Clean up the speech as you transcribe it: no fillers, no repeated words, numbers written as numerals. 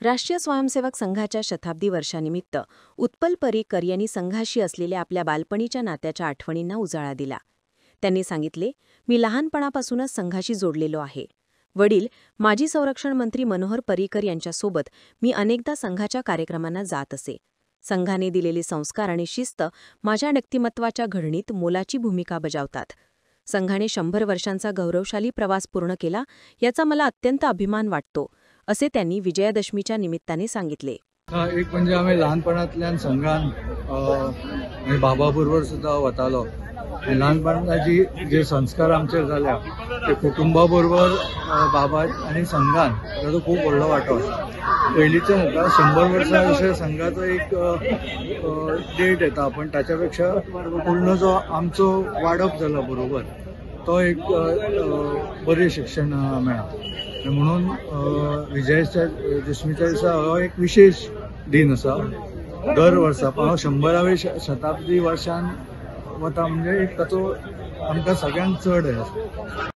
राष्ट्रीय स्वयंसेवक संघाच्या शताब्दी वर्षानिमित्त उत्पल पर्रीकर यांनी संघाशी असलेल्या आपल्या बालपणीच्या नात्याच्या आठवणींना उजाळा दिला. त्यांनी सांगितले, मी लहानपणापासूनच संघाशी जोडलेलो आहे. वडील माजी संरक्षण मंत्री मनोहर पर्रीकर यांच्यासोबत मी अनेकदा संघाच्या कार्यक्रमांना जात असे. संघाने दिलेले संस्कार आणि शिस्त माझ्या व्यक्तिमत्वाच्या घडणीत मोलाची भूमिका बजावतात. संघाने 100 वर्षांचा गौरवशाली प्रवास पूर्ण केला याचा मला अत्यंत अभिमान वाटतो, असे त्यांनी विजयादशमीच्या निमित्ताने सांगितले. एक म्हणजे आम्ही लहानपणांतल्यान संघान आणि बाबा बरोबर सुद्धा वतालो. ल्हानपणाची जे संस्कार आमचेर जाल्या ते कुटुंबा बरोबर बाबा आणि संघान ताचो खूब व्हडलो वांटो. पयलींच्या मुखार 100 वर्सां अशें संघाचो एक डेट येता, पण ताच्या पेक्षा पूर्ण जो आमचो वाडप जाला बरोबर तो एक बरें शिक्षण मेळ्ळा. म्हणून विजयादशमीच्या दिसा हो एक विशेष दिन आसा. दर वर्सा हांव 100वी शताब्दी वर्षान वता म्हणजे एक ताचो आमकां सगळ्यांक चड